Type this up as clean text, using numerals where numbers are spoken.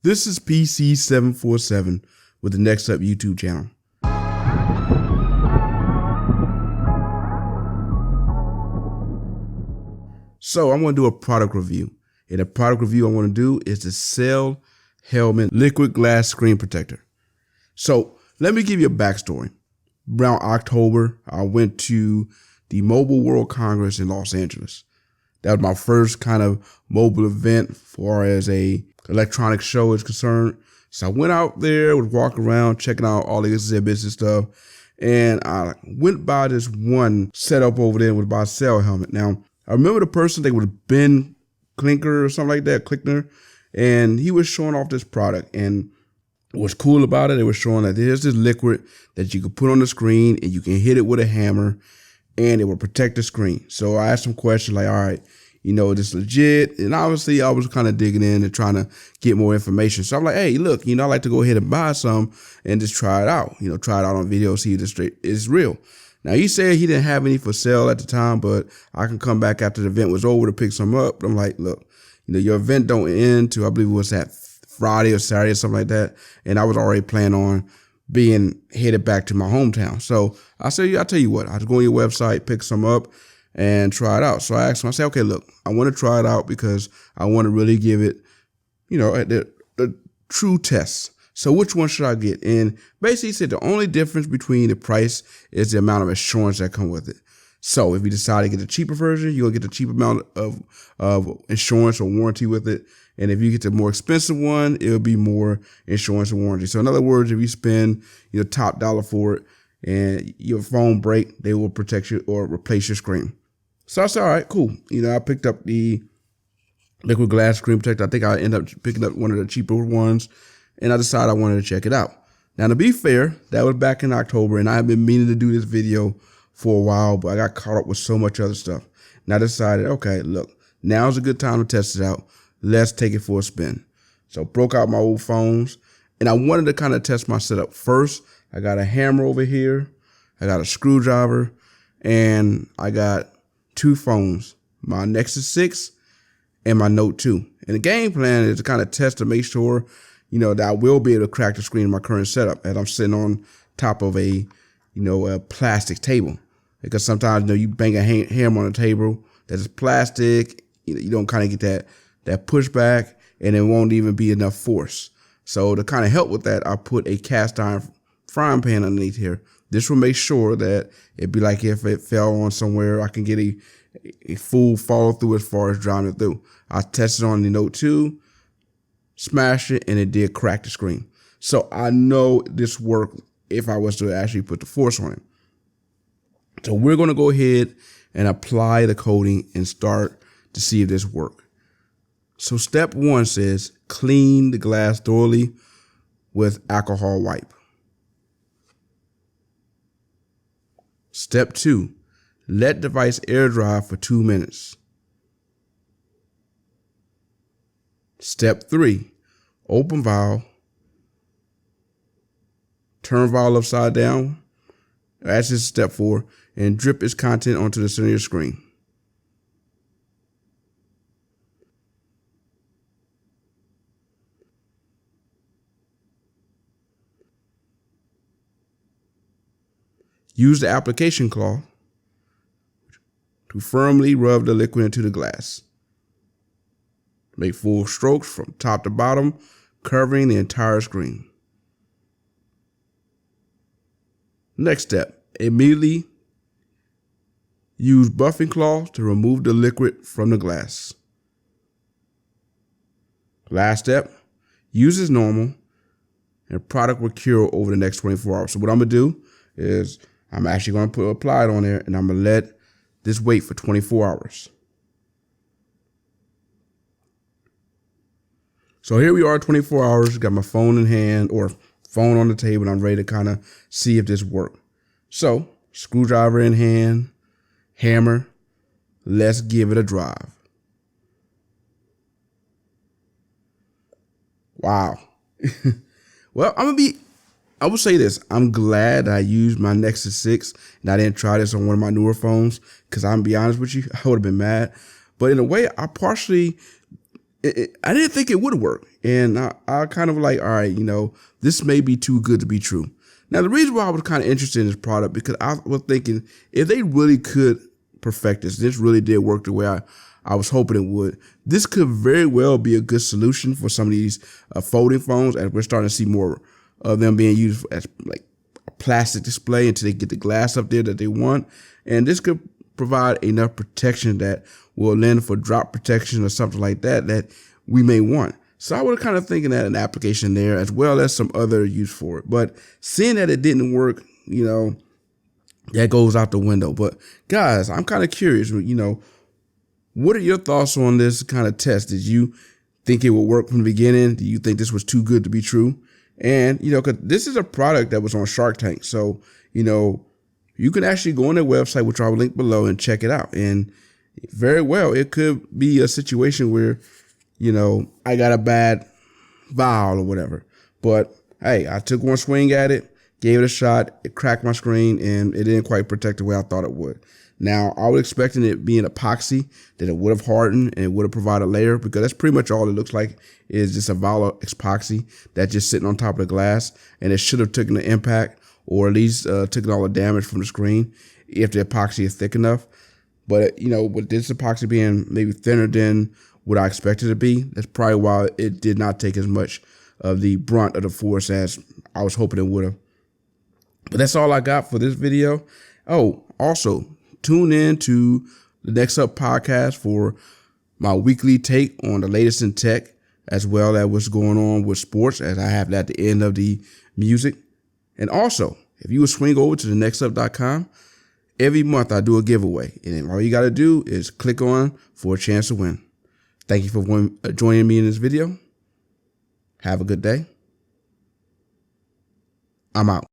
This is PC747 with the Next Up YouTube channel. So I'm going to do a product review. And the product review I want to do is the Cellhelmet liquid glass screen protector. So let me give you a backstory. Around October, I went to the Mobile World Congress in Los Angeles. That was my first kind of mobile event as far as a electronic show is concerned. So I went out there, was walking around, checking out all the exhibits and stuff. And I went by this one setup over there with by Cellhelmet. Now, I remember the person, they would have been Clinker or something like that, Klickner. And he was showing off this product. And what's cool about it was showing that there's this liquid that you can put on the screen and you can hit it with a hammer and it will protect the screen. So I asked some questions like, all right, you know, this legit? And obviously I was kind of digging in and trying to get more information. So I'm like, hey, look, you know, I'd like to go ahead and buy some and just try it out. You know, try it out on video, see if it's real. Now, he said he didn't have any for sale at the time, but I can come back after the event was over to pick some up. But I'm like, look, you know, your event don't end till I believe it was that Friday or Saturday or something like that. And I was already planning on being headed back to my hometown. So I said, yeah, I'll tell you what, I'll just go on your website, pick some up and try it out. So I asked him, I said, okay, look, I want to try it out because I want to really give it, you know, the true test. So which one should I get? And basically he said the only difference between the price is the amount of insurance that come with it. So if you decide to get the cheaper version, you'll get the cheap amount of insurance or warranty with it. And if you get the more expensive one, it'll be more insurance and warranty. So in other words, if you spend your top dollar for it and your phone break, they will protect you or replace your screen. So I said, all right, cool. You know, I picked up the liquid glass screen protector. I think I ended up picking up one of the cheaper ones, and I decided I wanted to check it out. Now, to be fair, that was back in October, and I had been meaning to do this video for a while, but I got caught up with so much other stuff. And I decided, okay, look, now's a good time to test it out. Let's take it for a spin. So broke out my old phones, and I wanted to kind of test my setup first. I got a hammer over here. I got a screwdriver, and I got two phones, my Nexus 6 and my Note 2. And the game plan is to kind of test to make sure, you know, that I will be able to crack the screen in my current setup as I'm sitting on top of a, you know, a plastic table. Because sometimes, you know, you bang a hammer on a table that is plastic, you don't kind of get that pushback, and it won't even be enough force. So to kind of help with that, I put a cast iron frying pan underneath here. This will make sure that it'd be like if it fell on somewhere, I can get a full follow through as far as driving it through. I tested on the Note 2, smashed it, and it did crack the screen. So I know this worked if I was to actually put the force on it. So we're going to go ahead and apply the coating and start to see if this works. So step 1 says clean the glass thoroughly with alcohol wipe. Step 2, let device air dry for 2 minutes. Step 3, open valve, turn valve upside down, that's just step 4, and drip its content onto the center of your screen. Use the application cloth to firmly rub the liquid into the glass. Make full strokes from top to bottom, covering the entire screen. Next step, immediately use buffing cloth to remove the liquid from the glass. Last step, use as normal, and the product will cure over the next 24 hours. So what I'm gonna do is I'm actually going to apply it on there, and I'm going to let this wait for 24 hours. So here we are, 24 hours. Got my phone in hand or phone on the table, and I'm ready to kind of see if this works. So screwdriver in hand, hammer. Let's give it a drive. Wow. Well, I will say this, I'm glad I used my Nexus 6 and I didn't try this on one of my newer phones, because I'm gonna be honest with you, I would have been mad. But in a way, I partially I didn't think it would work. And I kind of like, all right, this may be too good to be true. Now, the reason why I was kind of interested in this product, because I was thinking if they really could perfect this really did work the way I was hoping it would, this could very well be a good solution for some of these folding phones. And we're starting to see more of them being used as like a plastic display until they get the glass up there that they want. And this could provide enough protection that will lend for drop protection or something like that we may want. So I was kind of thinking that an application there as well as some other use for it. But seeing that it didn't work, that goes out the window. But guys, I'm kind of curious, what are your thoughts on this kind of test? Did you think it would work from the beginning? Do you think this was too good to be true? And, because this is a product that was on Shark Tank. So, you can actually go on their website, which I will link below, and check it out. And very well, it could be a situation where, I got a bad vial or whatever. But hey, I took one swing at it, gave it a shot, it cracked my screen, and it didn't quite protect the way I thought it would. Now, I was expecting it being epoxy, that it would have hardened and it would have provided a layer, because that's pretty much all it looks like is just a vial of epoxy that's just sitting on top of the glass, and it should have taken the impact or at least taken all the damage from the screen if the epoxy is thick enough. But, with this epoxy being maybe thinner than what I expected it to be, that's probably why it did not take as much of the brunt of the force as I was hoping it would have. But that's all I got for this video. Oh, also, tune in to the Next Up podcast for my weekly take on the latest in tech, as well as what's going on with sports, as I have that at the end of the music. And also, if you would swing over to thenextup.com, every month I do a giveaway. And all you got to do is click on for a chance to win. Thank you for joining me in this video. Have a good day. I'm out.